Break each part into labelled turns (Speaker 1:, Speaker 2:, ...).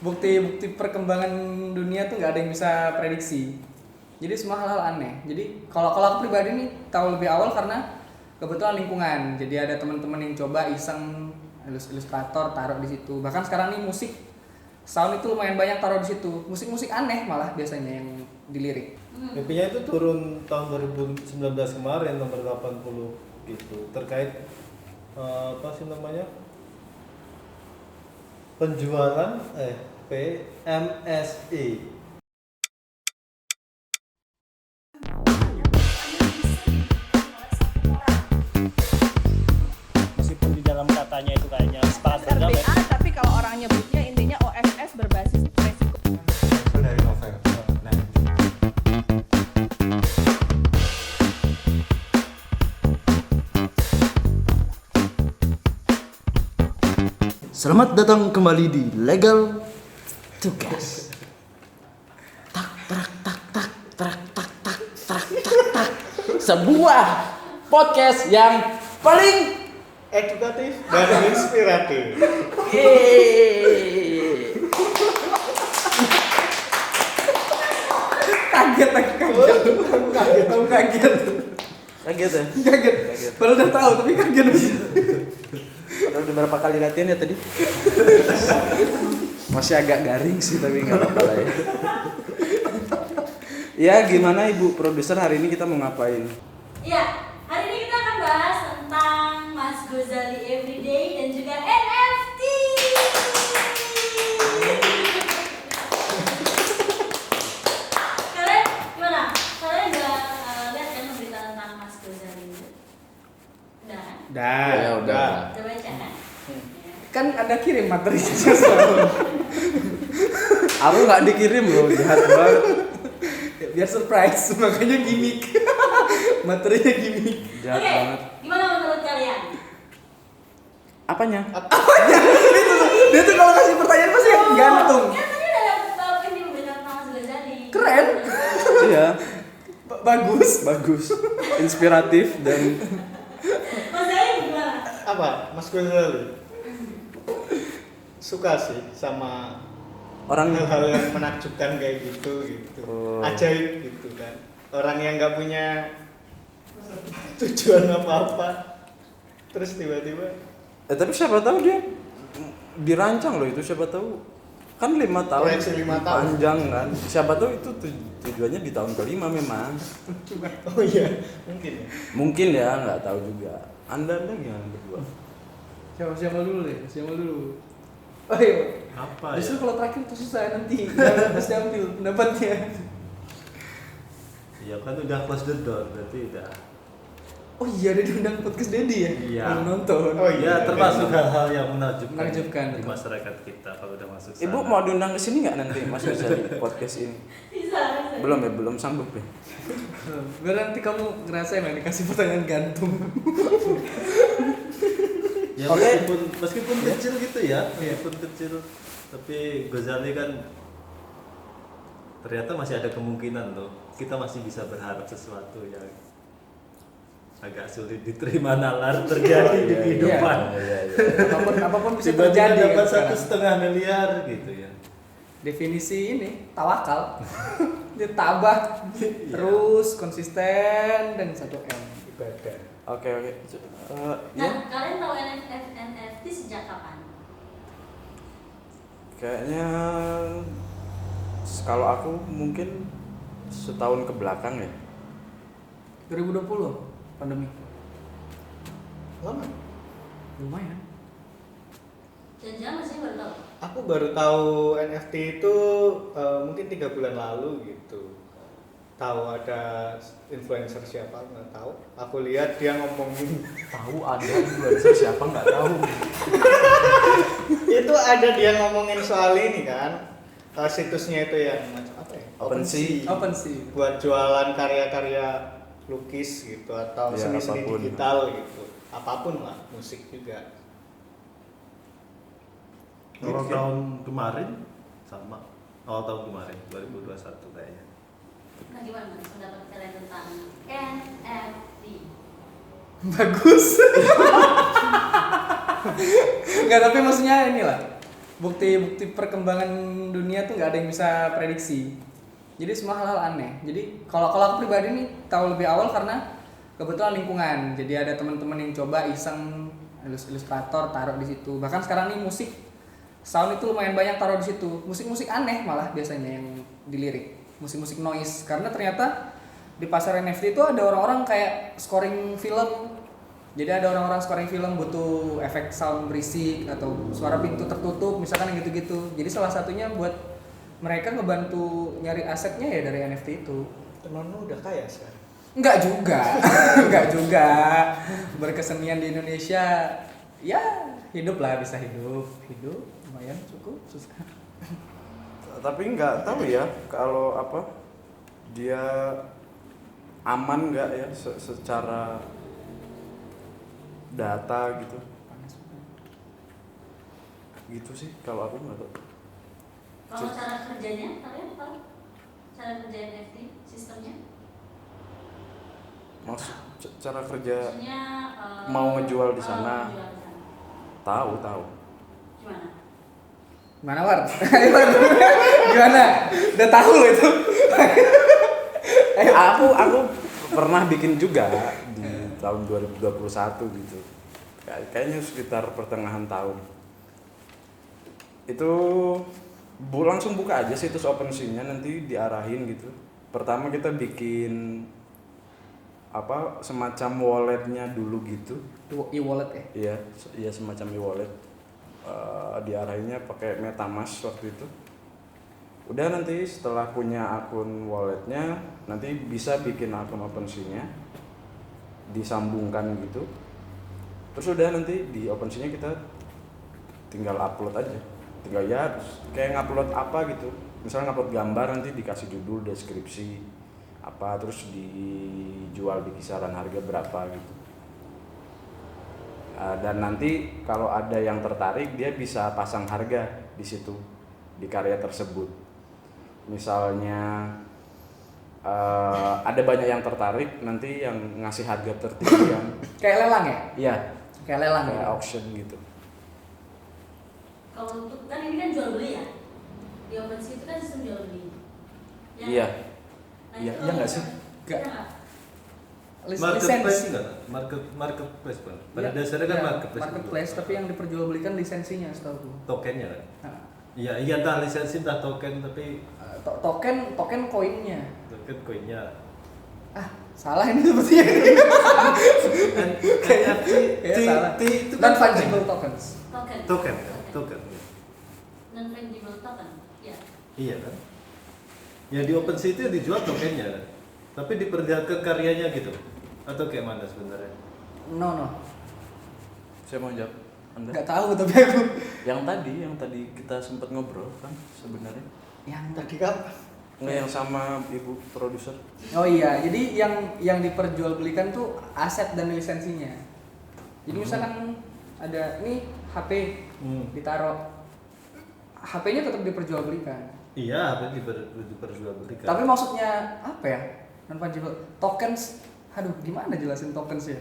Speaker 1: bukti perkembangan dunia tuh nggak ada yang bisa prediksi. Jadi semua hal-hal aneh. Jadi kalau aku pribadi nih tahu lebih awal karena kebetulan lingkungan. Jadi ada teman-teman yang coba iseng ilustrator taruh di situ. Bahkan sekarang nih musik sound itu lumayan banyak taruh di situ. Musik-musik aneh malah biasanya yang dilirik.
Speaker 2: EP-nya itu turun tahun 2019 kemarin nomor 80 gitu terkait apa sih namanya? Penjualan PMSI.
Speaker 3: Meskipun di dalam katanya itu kayaknya sepakat berdamai.
Speaker 4: RBA, tapi kalau orang nyebutnya intinya OSS berbasis resiko.
Speaker 2: Dari novel. Nah.
Speaker 5: Selamat datang kembali di Legal Tugas. Tak tak tak tak tak tak tak tak tak tak. Sebuah podcast yang paling
Speaker 2: Edukatif dan inspiratif.
Speaker 5: yeay.
Speaker 1: Kaget. Kamu kaget.
Speaker 5: Kaget ya?
Speaker 1: Kaget. Padahal udah tahu tapi kaget.
Speaker 5: Padahal udah berapa kali latihan ya tadi? Masih agak garing sih tapi nggak apa-apa lah ya. Ya gimana ibu produser, hari ini kita mau ngapain?
Speaker 6: Iya, hari ini kita akan bahas tentang Mas Gozali Everyday dan juga NFT. Kalian gimana? Kalian udah lihat kan berita tentang Mas Gozali? Udah kan?
Speaker 1: Dah.
Speaker 5: udah.
Speaker 6: Udah baca kan?
Speaker 1: Kan ada kirim materinya selalu.
Speaker 5: Aku nggak dikirim loh, jahat banget.
Speaker 1: Biar surprise, makanya gimmick. Materinya gimmick.
Speaker 5: Jahat
Speaker 6: Oke,
Speaker 5: banget.
Speaker 6: gimana menurut kalian?
Speaker 5: Apanya?
Speaker 1: Dia tuh kalau kasih pertanyaan pasti gantung.
Speaker 6: Kan tadi udah dapet kan di berita tentang Mas Gozali.
Speaker 1: Keren.
Speaker 5: Iya,
Speaker 1: Bagus.
Speaker 5: bagus, inspiratif dan
Speaker 6: Mas Gozali gimana?
Speaker 2: Apa? Mas Gozali? Suka sih sama
Speaker 5: orang
Speaker 2: hal-hal yang menakjubkan kayak gitu.
Speaker 5: Oh.
Speaker 2: Ajaib gitu kan. Orang yang nggak punya tujuan apa-apa terus tiba-tiba
Speaker 5: tapi siapa tahu dia dirancang loh itu, siapa tahu kan 5 tahun
Speaker 2: Proyeksi 5 tahun.
Speaker 5: panjang kan, siapa tahu itu tujuannya di tahun kelima memang.
Speaker 2: oh iya mungkin ya.
Speaker 5: Mungkin ya, nggak tahu juga. Anda gimana berdua?
Speaker 1: Siapa dulu deh? Siapa dulu? Oh iya.
Speaker 2: Apa
Speaker 1: Justru
Speaker 2: ya?
Speaker 1: kalau terakhir tuh susah nanti. Jangan harus diambil pendapatnya.
Speaker 2: Ya kan udah close the door berarti udah.
Speaker 1: Oh iya, ada diundang podcast Dedi ya?
Speaker 2: Iya.
Speaker 1: Belum nonton.
Speaker 2: Oh iya, termasuk hal-hal yang menakjubkan
Speaker 1: Menakjubkan.
Speaker 2: di masyarakat kita kalau udah masuk sana.
Speaker 5: Ibu mau diundang ke sini nggak nanti Mas Gozali podcast ini?
Speaker 6: Bisa.
Speaker 5: Belum ya, belum sanggup ya.
Speaker 1: Biar nanti kamu ngerasain lah dikasih pertanyaan gantung.
Speaker 2: Ya
Speaker 5: Oke.
Speaker 2: meskipun kecil gitu ya,
Speaker 1: Iya.
Speaker 2: meskipun kecil, tapi Gozali kan ternyata masih ada kemungkinan loh. Kita masih bisa berharap sesuatu yang agak sulit diterima nalar terjadi di kehidupan.
Speaker 1: Apapun bisa
Speaker 2: Tiba-tiba
Speaker 1: terjadi.
Speaker 2: dapat
Speaker 1: kan
Speaker 2: 1,5
Speaker 1: sekarang.
Speaker 2: miliar gitu ya.
Speaker 1: Definisi ini tawakal. Dia tabah terus konsisten dan 1M ibadah.
Speaker 5: Oke.
Speaker 6: Nah,
Speaker 5: Ya,
Speaker 6: kalian tahu NFT sejak kapan?
Speaker 5: kayaknya kalau aku mungkin setahun ke belakang ya.
Speaker 1: 2020 pandemi.
Speaker 2: Lama.
Speaker 1: Lumayan.
Speaker 6: Jangan-jangan masih baru tahu.
Speaker 2: Aku baru tahu NFT itu mungkin 3 bulan lalu gitu. Tahu ada influencer siapa nggak tahu. Aku lihat dia ngomongin
Speaker 5: Tahu ada influencer siapa nggak tahu.
Speaker 2: itu ada dia ngomongin soal ini kan. Situsnya itu yang macam apa ya?
Speaker 5: OpenSea.
Speaker 1: Open sih.
Speaker 2: Buat jualan karya-karya lukis gitu atau
Speaker 5: Ya,
Speaker 2: seni-seni
Speaker 5: apapun.
Speaker 2: digital gitu. Apapun lah, musik juga.
Speaker 7: Awal
Speaker 2: Gitu.
Speaker 7: tahun kemarin sama awal tahun kemarin 2021 kayaknya.
Speaker 6: Nah, gimana Mas pendapat kalian tentang NFT?
Speaker 1: Bagus. Enggak, tapi maksudnya inilah. bukti perkembangan dunia tuh nggak ada yang bisa prediksi. Jadi semua hal-hal aneh. Jadi kalau aku pribadi nih tahu lebih awal karena kebetulan lingkungan. Jadi ada teman-teman yang coba iseng ilustrator taruh di situ. Bahkan sekarang nih musik sound itu lumayan banyak taruh di situ. Musik-musik aneh malah biasanya yang dilirik. Musik-musik noise karena ternyata di pasar NFT itu ada orang-orang kayak scoring film. Jadi ada orang-orang scoring film butuh efek sound berisik atau suara pintu tertutup misalkan yang gitu-gitu. Jadi salah satunya buat mereka ngebantu nyari asetnya ya dari NFT itu.
Speaker 2: Temenmu udah kaya sekarang?
Speaker 1: Enggak juga. Enggak juga. Berkesenian di Indonesia ya hidup lah, bisa hidup lumayan cukup susah.
Speaker 5: Tapi nggak tahu ya kalau apa dia aman nggak ya secara data gitu. Gitu sih kalau aku nggak tahu.
Speaker 6: Kalau cara kerjanya, kalian tahu cara kerja NFT sistemnya?
Speaker 5: Cara kerja
Speaker 6: Maksudnya
Speaker 5: mau ngejual di sana.
Speaker 6: ngejual di sana.
Speaker 5: Tahu.
Speaker 6: Gimana?
Speaker 1: Gimana War? Gimana? Udah tahu lo itu?
Speaker 5: aku pernah bikin juga di tahun 2021 gitu. Kayaknya sekitar pertengahan tahun. Itu langsung buka aja situs OpenSea-nya, nanti diarahin gitu. Pertama kita bikin apa semacam walletnya dulu gitu.
Speaker 1: E-wallet ya?
Speaker 5: Iya semacam e-wallet. Diarahinnya pakai MetaMask waktu itu. Udah nanti setelah punya akun walletnya, nanti bisa bikin akun OpenSea-nya, disambungkan gitu. Terus udah nanti di OpenSea-nya kita tinggal upload aja. Tinggal ya kayak ngupload apa gitu. Misalnya ngupload gambar, nanti dikasih judul, deskripsi apa, terus dijual di kisaran harga berapa gitu. Dan nanti kalau ada yang tertarik, dia bisa pasang harga di situ di karya tersebut. Misalnya ada banyak yang tertarik, nanti yang ngasih harga tertinggi yang
Speaker 1: Kayak lelang ya?
Speaker 5: iya,
Speaker 1: Kayak lelang
Speaker 5: kayak
Speaker 1: ya?
Speaker 5: auction gitu.
Speaker 6: Kalau untuk kan ini kan jual beli ya? Di OpenSea itu kan sistem jual beli. Ya?
Speaker 5: Iya.
Speaker 6: Nah,
Speaker 5: Iya,
Speaker 6: itu
Speaker 5: iya nggak sih?
Speaker 1: Nggak.
Speaker 6: Iya nggak?
Speaker 7: Marketplace
Speaker 1: Lisensi.
Speaker 7: enggak? Marketplace kan. Pada
Speaker 1: Iya,
Speaker 7: dasarnya kan
Speaker 1: iya,
Speaker 7: marketplace.
Speaker 1: marketplace,
Speaker 7: juga.
Speaker 1: tapi yang diperjualbelikan lisensinya setahu.
Speaker 7: Tokennya kan.
Speaker 1: Nah,
Speaker 7: Iya entah lisensi entah token, tapi
Speaker 1: token koinnya.
Speaker 7: token koinnya.
Speaker 1: Salah ini sepertinya.
Speaker 7: NFT
Speaker 1: Kayaknya salah.
Speaker 7: itu
Speaker 1: Non
Speaker 7: kan
Speaker 1: fungible tokens.
Speaker 6: Token.
Speaker 7: token kan? Token.
Speaker 6: Non fungible token. Ya.
Speaker 7: Iya kan? Ya di OpenSea itu dijual tokennya kan. Tapi diperlihatkan karyanya gitu. Atau kayak mana sebenarnya?
Speaker 1: No.
Speaker 5: Saya mau jawab. Anda?
Speaker 1: Nggak tahu tapi aku.
Speaker 5: Yang tadi kita sempat ngobrol kan sebenarnya.
Speaker 1: Yang
Speaker 2: Tadi kapan?
Speaker 5: Nggak yang sama ibu produser.
Speaker 1: Oh iya, jadi yang diperjualbelikan tuh aset dan lisensinya. Jadi misalkan ada ini HP ditaruh, HP-nya tetap diperjualbelikan.
Speaker 7: Iya, apa diperjualbelikan.
Speaker 1: Tapi maksudnya apa ya? Non fungible tokens. Aduh, gimana jelasin tokens ya?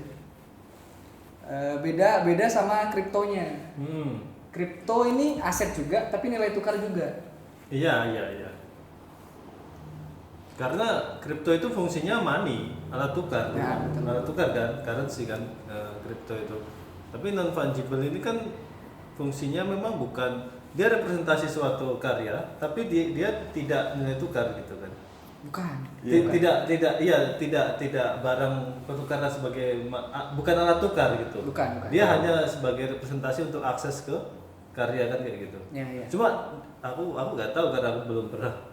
Speaker 1: Beda sama kriptonya. Kripto ini aset juga, tapi nilai tukar juga.
Speaker 7: Iya. Karena kripto itu fungsinya money, alat tukar.
Speaker 1: Ya, betul.
Speaker 7: Alat tukar kan, currency kan kripto itu. Tapi non fungible ini kan fungsinya memang bukan, dia representasi suatu karya, tapi dia tidak nilai tukar gitu kan.
Speaker 1: Bukan.
Speaker 7: Tidak barang pertukaran sebagai bukan alat tukar gitu.
Speaker 1: Bukan.
Speaker 7: Dia hanya sebagai representasi untuk akses ke karya kan kayak gitu.
Speaker 1: Iya.
Speaker 7: Cuma aku nggak tahu karena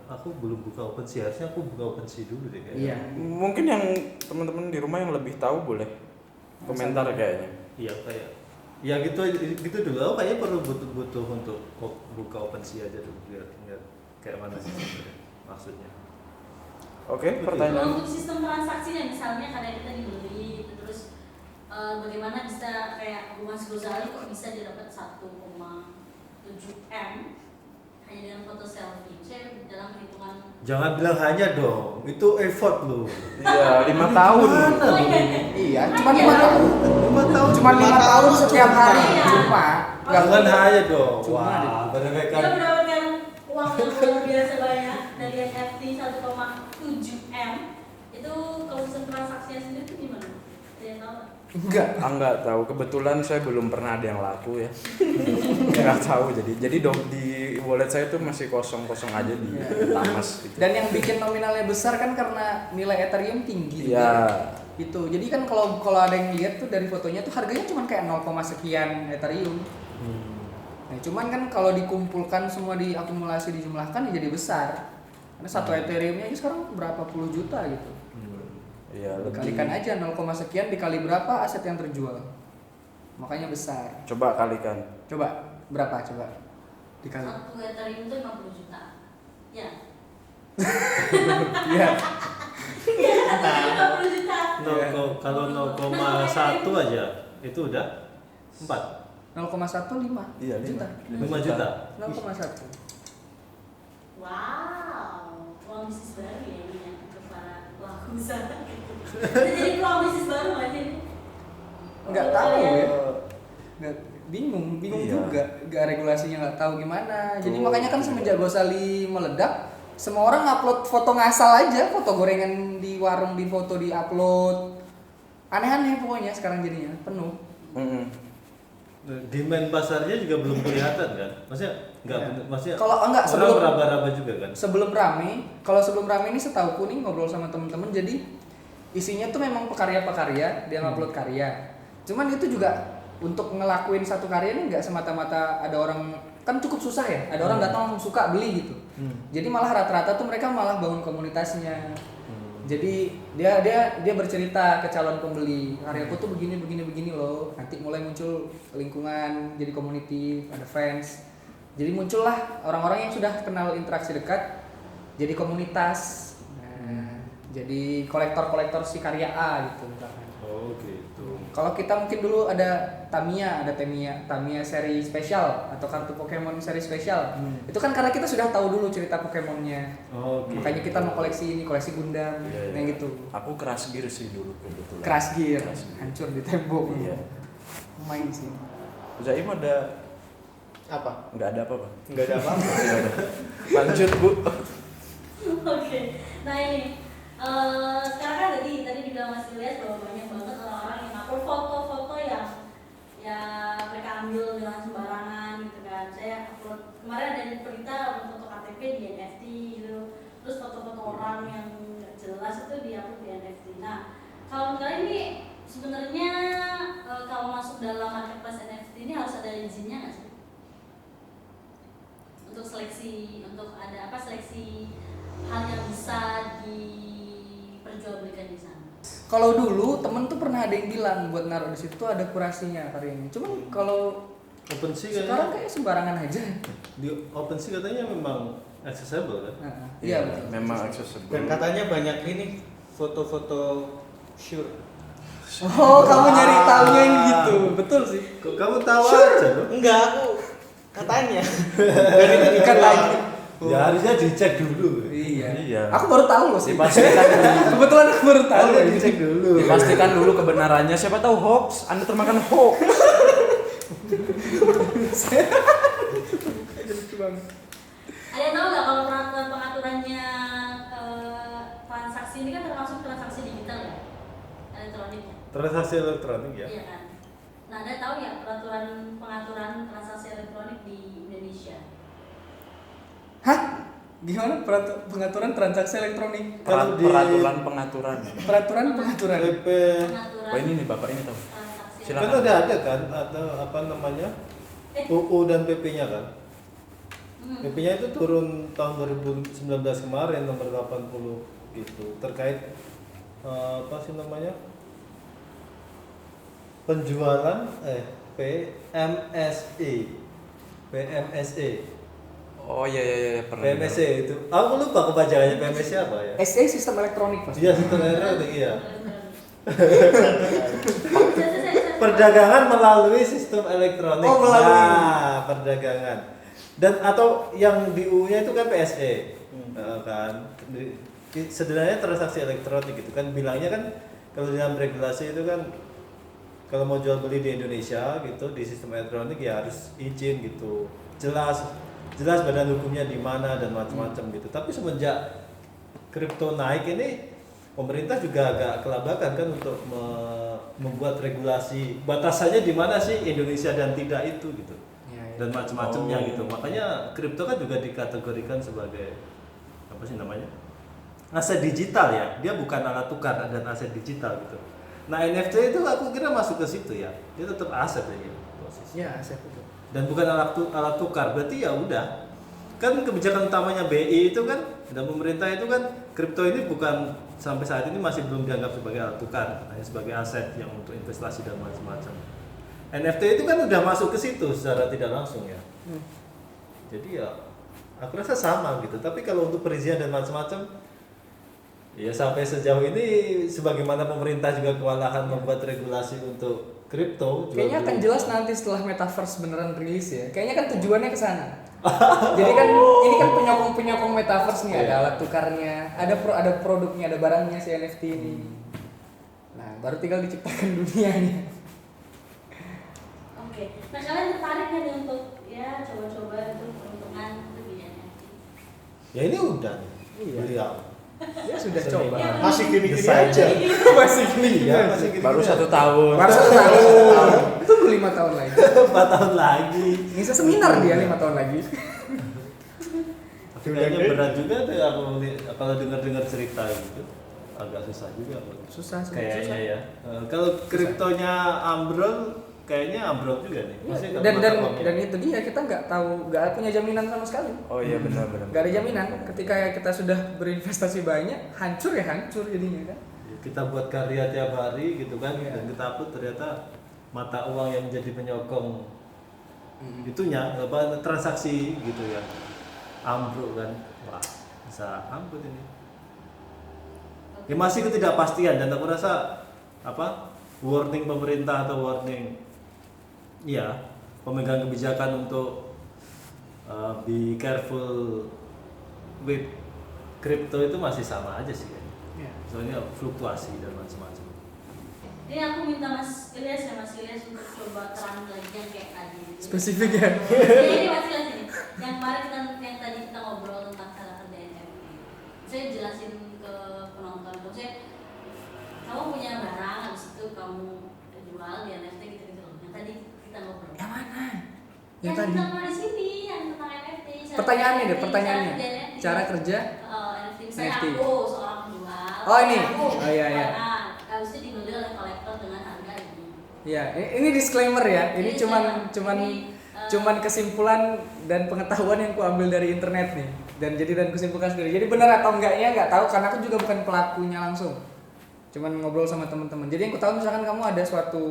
Speaker 7: aku belum buka OpenSea. Harusnya aku buka OpenSea dulu deh kayaknya.
Speaker 1: Iya.
Speaker 5: Mungkin yang teman-teman di rumah yang lebih tahu boleh komentar kayaknya.
Speaker 7: Iya kayak ya gitu dulu. Aku kayaknya perlu butuh untuk buka OpenSea aja dulu biar kayak mana sih sebenarnya maksudnya.
Speaker 5: Oke,
Speaker 6: Kalau
Speaker 5: pertanyaan.
Speaker 6: untuk sistem transaksinya misalnya karena kita dibeli gitu, terus bagaimana bisa kayak Mas Gozali kok bisa didapat 1,7 M hanya dengan foto selfie. Saya dalam perhitungan.
Speaker 7: Jangan bilang hanya dong, itu effort lu.
Speaker 5: Iya, 5 tahun.
Speaker 6: Oh, iya.
Speaker 1: Iya, cuma 5 tahun.
Speaker 7: 5 tahun.
Speaker 1: Cuma 5 tahun setiap hari.
Speaker 6: Iya.
Speaker 1: Cuma nggak
Speaker 7: Jangan
Speaker 1: mungkin.
Speaker 7: hanya dong.
Speaker 1: Cuma
Speaker 7: Wah,
Speaker 6: Kita
Speaker 7: bagaikan
Speaker 6: mendapatkan uang yang luar biasa banyak dari NFT 1,7 M. Itu kalau misalnya transaksinya sendiri itu gimana? Ada yang tahu nggak?
Speaker 1: Enggak.
Speaker 5: Tahu, kebetulan saya belum pernah ada yang laku ya. Nggak tahu, jadi di wallet saya tuh masih kosong-kosong aja di Tamas gitu.
Speaker 1: Dan yang bikin nominalnya besar kan karena nilai Ethereum tinggi.
Speaker 5: Iya.
Speaker 1: Itu. Jadi kan kalau ada yang lihat tuh dari fotonya tuh harganya cuma kayak 0, sekian Ethereum. Nah, cuman kan kalau dikumpulkan semua diakumulasi dijumlahkan ya jadi besar. Karena satu Ethereumnya aja sekarang berapa puluh juta gitu.
Speaker 5: Iya, lebih.
Speaker 1: Kalikan aja 0, sekian dikali berapa aset yang terjual. Makanya besar.
Speaker 5: Coba kalikan.
Speaker 1: Coba berapa coba? Dikali.
Speaker 6: Satu Ethereum itu 50 juta. Ya.
Speaker 1: Iya.
Speaker 6: Iya, satu 50 juta.
Speaker 7: kalau 0,1 aja itu udah 4.
Speaker 1: 0,1 5
Speaker 5: Iya,
Speaker 1: juta.
Speaker 7: 5 juta.
Speaker 1: 0,1.
Speaker 6: Wow, peluang bisnis baru ya ini ya untuk para pelaku usaha. Jadi peluang bisnis baru nggak sih?
Speaker 1: Nggak tahu ya. Nggak, bingung
Speaker 5: Iya.
Speaker 1: juga. Nggak regulasinya nggak tahu gimana. Jadi
Speaker 5: Tuh.
Speaker 1: makanya kan semenjak Gosali meledak, semua orang ngupload foto ngasal aja, foto gorengan di warung di foto di upload. Aneh-aneh pokoknya sekarang jadinya penuh.
Speaker 7: Demand pasarnya juga belum kelihatan kan? Maksudnya enggak
Speaker 1: Ya.
Speaker 7: maksudnya
Speaker 1: Kalau enggak,
Speaker 7: orang
Speaker 1: sebelum-
Speaker 7: meraba-raba juga kan?
Speaker 1: Sebelum rame, kalau sebelum rame ini setauku nih ngobrol sama temen-temen, jadi isinya tuh memang pekarya-pekarya, dia ngupload karya. Cuman itu juga untuk ngelakuin satu karya ini nggak semata-mata ada orang, kan cukup susah ya, ada orang datang langsung suka beli gitu. Jadi malah rata-rata tuh mereka malah bangun komunitasnya. Jadi dia bercerita ke calon pembeli, karyaku tuh begini loh. Nanti mulai muncul lingkungan, jadi community, ada fans. Jadi muncullah orang-orang yang sudah kenal interaksi dekat, jadi komunitas. Nah, jadi kolektor si karya A gitu misalkan.
Speaker 7: Oh gitu.
Speaker 1: Kalau kita mungkin dulu ada Tamiya seri spesial atau kartu Pokemon seri spesial. Itu kan karena kita sudah tahu dulu cerita Pokemonnya.
Speaker 7: Oh, oke.
Speaker 1: Makanya kita mau koleksi ini, koleksi Gundam,
Speaker 5: Iya,
Speaker 1: yang
Speaker 5: iya.
Speaker 1: gitu.
Speaker 5: Aku Crash Gear sih dulu kebetulan.
Speaker 1: Crash Gear,
Speaker 5: Crash Gear.
Speaker 1: hancur di tembok.
Speaker 5: Iya.
Speaker 1: Main sih.
Speaker 5: Zaim ada
Speaker 2: Apa?
Speaker 5: nggak ada apa-apa?
Speaker 2: Nggak ada apa-apa.
Speaker 5: Nggak ada. Lanjut Bu.
Speaker 6: Oke, nah ini sekarang kan tadi dibilang Mas Ilyas bahwa banyak banget orang-orang yang upload foto-foto yang mereka ambil dengan sembarangan gitu kan. Saya upload kemarin ada berita foto KTP di NFT gitu, terus foto-foto orang yang nggak jelas itu diupload di NFT. Nah, kalau kalian ini sebenarnya kalau masuk dalam marketplace NFT ini harus ada izinnya nggak sih? Untuk seleksi, untuk ada seleksi hal yang bisa diperjualbelikan di sana.
Speaker 1: Kalau dulu temen tuh pernah ada yang bilang buat naruh di situ tuh ada kurasinya karyanya. Cuman kalau
Speaker 7: OpenSea
Speaker 1: sekarang
Speaker 7: katanya
Speaker 1: kayak sembarangan aja.
Speaker 7: di OpenSea katanya memang accessible kan?
Speaker 1: Nah, iya betul.
Speaker 5: Memang accessible.
Speaker 2: Dan katanya banyak ini foto-foto sure.
Speaker 1: Oh, kamu nyari tahunya yang gitu. Betul sih.
Speaker 7: Kok kamu tahu aja loh?
Speaker 2: Enggak, aku katanya.
Speaker 1: Ikan lagi.
Speaker 7: Ya harusnya dicek dulu.
Speaker 1: Iya.
Speaker 5: Iya.
Speaker 1: Aku baru tahu loh sih.
Speaker 5: Dipastikan dulu.
Speaker 1: Kebetulan aku baru tahu.
Speaker 7: Harusnya dicek dulu.
Speaker 5: Dipastikan dulu kebenarannya. Siapa tahu hoax, Anda termakan hoax.
Speaker 6: Ada yang tahu nggak kalau pengaturannya transaksi ini kan termasuk transaksi digital ya, elektroniknya?
Speaker 7: Transaksi elektronik ya.
Speaker 6: Iya kan. Nah, ada tahu ya pengaturan transaksi elektronik di Indonesia?
Speaker 1: Hah? Gimana pengaturan transaksi elektronik?
Speaker 7: Kalau di-
Speaker 5: Peraturan.
Speaker 1: Peraturan.
Speaker 7: PP
Speaker 6: Pengaturan
Speaker 5: Oh ini nih Bapak ini tahu.
Speaker 6: transaksi.
Speaker 5: Silakan.
Speaker 7: kan ada kan atau apa namanya? UU dan PP-nya kan? PP-nya itu turun tahun 2019 kemarin nomor 80 gitu terkait apa sih namanya? Penjualan PMSE.
Speaker 5: Oh iya pernah.
Speaker 7: PMSE itu. Aku lupa kepanjangannya PMSE apa ya?
Speaker 1: SE sistem elektronik pasti.
Speaker 7: Iya, sistem elektronik iya. Perdagangan melalui sistem elektronik.
Speaker 1: Oh, melalui.
Speaker 7: Nah, perdagangan. Dan atau yang di UU-nya itu kan PSE, kan. Sebenarnya transaksi elektronik gitu kan, bilangnya kan kalau dalam regulasi itu kan kalau mau jual beli di Indonesia gitu di sistem elektronik ya harus izin gitu, jelas badan hukumnya di mana dan macam-macam gitu. Tapi semenjak kripto naik ini pemerintah juga agak kelabakan kan untuk membuat regulasi batasannya di mana sih Indonesia dan tidak itu gitu, dan macam-macamnya gitu. Makanya kripto kan juga dikategorikan sebagai apa sih namanya, aset digital ya, dia bukan alat tukar dan aset digital gitu. Nah NFT itu aku kira masuk ke situ ya, dia tetap aset aja posisi.
Speaker 1: Ya, aset itu.
Speaker 7: Dan bukan alat tukar, berarti ya udah. Kan kebijakan utamanya BI itu kan dan pemerintah itu kan kripto ini bukan sampai saat ini masih belum dianggap sebagai alat tukar, hanya sebagai aset yang untuk investasi dan macam-macam. NFT itu kan udah masuk ke situ secara tidak langsung ya. Jadi ya aku rasa sama gitu. Tapi kalau untuk perizinan dan macam-macam, ya sampai sejauh ini sebagaimana pemerintah juga kewalahan membuat regulasi untuk kripto.
Speaker 1: Kayaknya akan jelas nanti setelah metaverse beneran rilis ya. Kayaknya kan tujuannya ke sana. Jadi kan ini kan penyokong metaverse nih, ada alat tukarnya, ada produknya, ada barangnya si NFT ini. Nah, baru tinggal diciptakan dunianya.
Speaker 6: Oke, nah kalian tertarik nggak nih untuk ya coba-coba untuk peruntungan itu di NFT?
Speaker 7: Ya ini udah
Speaker 1: Iya.
Speaker 7: beliau.
Speaker 1: Ya sudah
Speaker 7: Seniman.
Speaker 1: coba.
Speaker 2: Masih gini-gini
Speaker 7: Desain.
Speaker 2: aja.
Speaker 1: Masih gini.
Speaker 7: Iya, masih gini.
Speaker 5: Baru 1 tahun.
Speaker 1: Baru 1 tahun. Tunggu 5 tahun lagi.
Speaker 7: 4 tahun lagi.
Speaker 1: Bisa seminar dia 5 tahun lagi.
Speaker 7: Tapi kayaknya berat juga tuh kalau dengar cerita gitu. Agak susah juga.
Speaker 1: Susah
Speaker 7: Kayaknya
Speaker 1: susah.
Speaker 7: ya. Kalau kriptonya ambrol, kayaknya ambrol juga nih. Maksudnya
Speaker 1: Dan itu dia, kita nggak tahu, nggak punya jaminan sama sekali.
Speaker 5: Oh iya benar.
Speaker 1: Nggak ada jaminan. Ketika kita sudah berinvestasi banyak, hancur ya hancur jadinya kan.
Speaker 7: kita buat karya tiap hari gitu kan,
Speaker 1: Iya.
Speaker 7: dan kita upload ternyata mata uang yang menjadi penyokong itunya apa transaksi gitu ya ambruk kan, wah bisa ambruk ini. Ya masih ketidakpastian dan aku rasa apa warning pemerintah atau warning ya pemegang kebijakan untuk be careful with crypto itu masih sama aja sih.
Speaker 1: Iya.
Speaker 7: Soalnya fluktuasi dan macam-macam.
Speaker 6: Ini aku minta Mas Ilyas untuk coba terang lagi yang kayak tadi. Gitu.
Speaker 1: Spesifik ya.
Speaker 6: Ya, ini Mas Ilyas ini. Yang kemarin yang tadi kita ngobrol tentang cara kerja NFT. Saya jelasin ke penonton, maksudnya kamu punya barang, habis itu kamu jual di NFT gitu-gitu loh. Yang tadi kita ngobrol.
Speaker 1: Yang mana?
Speaker 6: Yang
Speaker 1: tadi.
Speaker 6: kita ngobrol di sini, yang tentang NFT.
Speaker 1: Pertanyaannya deh, pertanyaannya.
Speaker 6: Cara
Speaker 1: Cara kerja
Speaker 6: kerja NFT. Misalnya
Speaker 1: NFT.
Speaker 6: aku seorang penjual.
Speaker 1: Oh, ini?
Speaker 6: Aku,
Speaker 1: Oh, iya, iya.
Speaker 6: Nah, habis itu dibeli oleh kolektor dengan harga ini.
Speaker 1: Ya, ini disclaimer ya. Ini
Speaker 6: Ini
Speaker 1: cuman kesimpulan dan pengetahuan yang kuambil dari internet nih. Dan kusimpulkan sendiri. Jadi benar atau enggaknya nggak tahu karena aku juga bukan pelakunya langsung. Cuman ngobrol sama teman-teman. Jadi yang ku tahu misalkan kamu ada suatu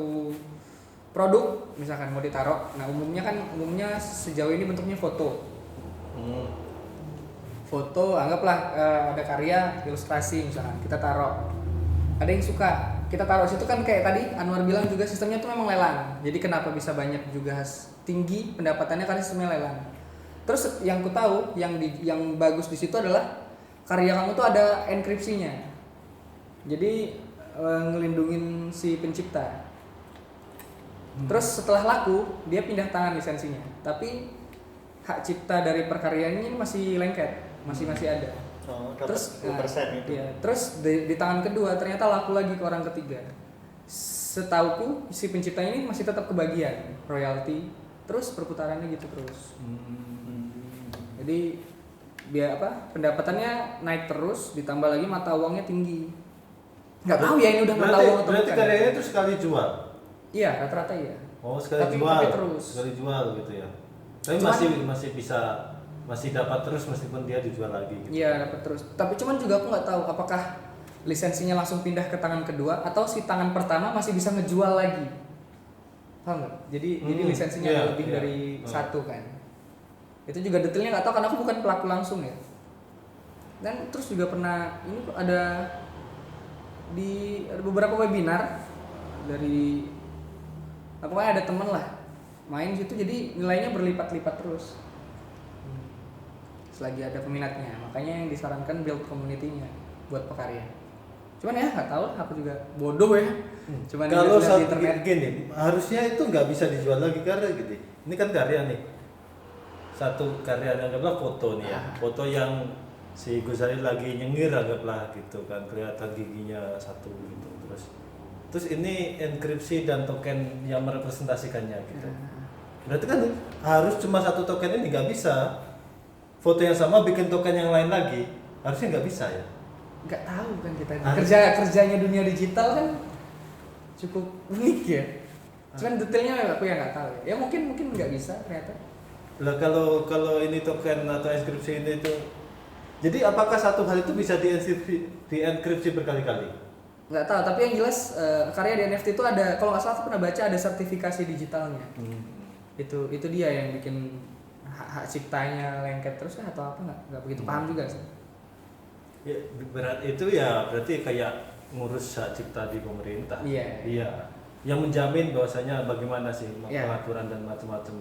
Speaker 1: produk misalkan mau ditaruh. Nah, umumnya sejauh ini bentuknya foto. Foto, anggaplah ada karya ilustrasi misalkan kita taruh. Ada yang suka, kita taruh situ kan kayak tadi Anwar bilang juga sistemnya tuh memang lelang. Jadi kenapa bisa banyak juga tinggi pendapatannya karena sistemnya lelang. Terus yang ku tahu yang bagus di situ adalah karya kamu tuh ada enkripsinya. Jadi ngelindungin si pencipta. Terus setelah laku dia pindah tangan lisensinya. Tapi hak cipta dari perkaryaannya ini masih lengket, masih ada.
Speaker 2: Oh, dapat
Speaker 1: Terus
Speaker 2: 10% itu.
Speaker 1: iya, terus di tangan kedua ternyata laku lagi ke orang ketiga. Setauku si pencipta ini masih tetap kebagian royalti, terus perputarannya gitu terus. Jadi biar pendapatannya naik terus, ditambah lagi mata uangnya tinggi. Nggak tahu ya ini udah mata uang atau
Speaker 7: Berarti
Speaker 1: bukan.
Speaker 7: karyanya itu sekali jual.
Speaker 1: Iya, rata-rata iya.
Speaker 7: Oh, sekali
Speaker 1: Tapi
Speaker 7: jual.
Speaker 1: terus.
Speaker 7: Sekali jual gitu ya. Tapi
Speaker 1: Cuman-
Speaker 7: masih bisa masih dapat terus meskipun dia dijual lagi gitu.
Speaker 1: Iya, dapat terus. Tapi cuman juga aku nggak tahu apakah lisensinya langsung pindah ke tangan kedua atau si tangan pertama masih bisa ngejual lagi. Paham nggak? Jadi lisensinya
Speaker 7: Iya,
Speaker 1: ada lebih
Speaker 7: iya.
Speaker 1: dari satu kan. Itu juga detailnya nggak tahu karena aku bukan pelaku langsung ya. Dan terus juga pernah ini kok ada beberapa webinar dari pokoknya ada temen lah main situ jadi nilainya berlipat-lipat terus. selagi ada peminatnya. Makanya yang disarankan build community-nya buat pekarya. Cuman ya nggak tahu, aku juga bodoh ya. Cuman
Speaker 7: Kalau
Speaker 1: lihat di
Speaker 7: satu
Speaker 1: internet.
Speaker 7: gini, harusnya itu nggak bisa dijual lagi karena gitu. Ini kan karya nih. Satu karya anggaplah foto nih ya. Foto yang si Gozali lagi nyengir anggaplah gitu kan, kelihatan giginya satu gitu. Terus ini enkripsi dan token yang merepresentasikannya gitu. Berarti kan harus cuma satu token ini, nggak bisa. Foto yang sama bikin token yang lain lagi. Harusnya nggak bisa ya.
Speaker 1: Nggak tahu kan kita
Speaker 7: Harus.
Speaker 1: kerjanya dunia digital kan cukup unik ya. Cuman detailnya aku yang nggak tahu ya. Ya mungkin nggak bisa ternyata.
Speaker 7: Lah kalau ini token atau inskripsi ini itu, jadi apakah satu hal itu bisa dienkripsi berkali-kali?
Speaker 1: Nggak tahu, tapi yang jelas karya di NFT itu ada, kalau nggak salah aku pernah baca ada sertifikasi digitalnya. Itu dia yang bikin hak ciptanya lengket terus kan atau apa, nggak begitu paham juga sih.
Speaker 7: Ya, itu ya berarti kayak ngurus hak cipta di pemerintah.
Speaker 1: Iya.
Speaker 7: Iya. Yang menjamin bahwasanya bagaimana sih
Speaker 1: Iya.
Speaker 7: pengaturan dan macam-macam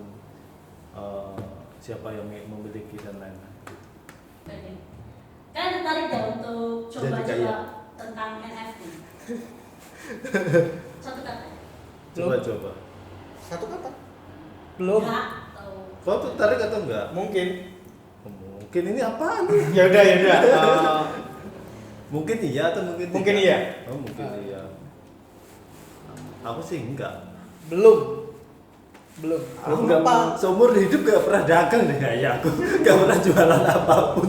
Speaker 7: siapa yang memiliki dan lain-lain.
Speaker 6: Oke. Kalian tertarik ya untuk
Speaker 7: Jadi
Speaker 6: coba-coba
Speaker 7: kaya.
Speaker 6: tentang NFT? Satu kata.
Speaker 7: Coba-coba.
Speaker 2: Satu kata.
Speaker 1: Belum.
Speaker 6: Enggak, atau
Speaker 7: Kau tertarik atau enggak?
Speaker 2: Mungkin.
Speaker 7: Mungkin ini apaan nih?
Speaker 2: Ya udah.
Speaker 7: Mungkin iya atau mungkin
Speaker 2: Mungkin
Speaker 7: tidak?
Speaker 2: iya.
Speaker 7: Oh, mungkin iya. Aku sih enggak.
Speaker 1: Belum.
Speaker 7: Aku enggak apa, seumur hidup gak pernah dagang deh kayak aku. Gak pernah jualan apapun.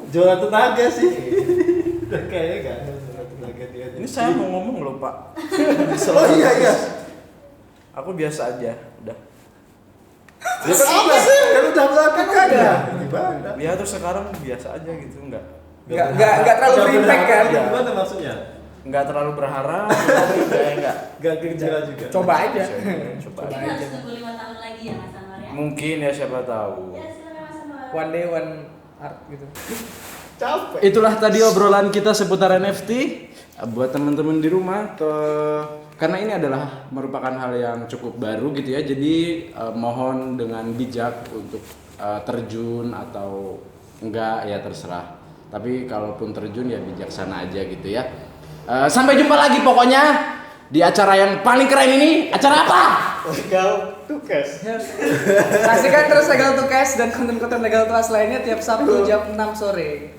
Speaker 7: jualan tenaga sih. Kayaknya enggak ada jualan tenaga dia.
Speaker 5: Ini saya mau ngomong loh Pak.
Speaker 7: Oh iya.
Speaker 5: Aku biasa aja, udah.
Speaker 7: Ya kan apa sih? Kan udah melakukan ya. Gimana?
Speaker 5: Ya terus sekarang biasa aja gitu, enggak
Speaker 1: Nggak terlalu berimpact kan?
Speaker 7: Gimana maksudnya?
Speaker 5: terlalu berharap, tapi kayak enggak.
Speaker 7: Gak gejala juga.
Speaker 1: Coba aja.
Speaker 5: Coba
Speaker 6: ini
Speaker 5: aja.
Speaker 6: harus tunggu 5 tahun lagi ya Mas Anwar ya?
Speaker 5: Mungkin ya siapa tahu.
Speaker 6: Ya silakan Mas Anwar.
Speaker 1: One day one art gitu.
Speaker 2: Capek.
Speaker 5: Itulah tadi obrolan kita seputar NFT. Buat teman-teman di rumah, karena ini adalah merupakan hal yang cukup baru gitu ya. Jadi mohon dengan bijak untuk terjun atau enggak ya terserah. Tapi kalaupun terjun ya bijaksana aja gitu ya. Sampai jumpa lagi pokoknya di acara yang paling keren ini. Acara apa?
Speaker 2: Legal tukes.
Speaker 1: Saksikan terus Legal to Cash dan konten-konten Legal to Us lainnya tiap Sabtu jam 6 sore.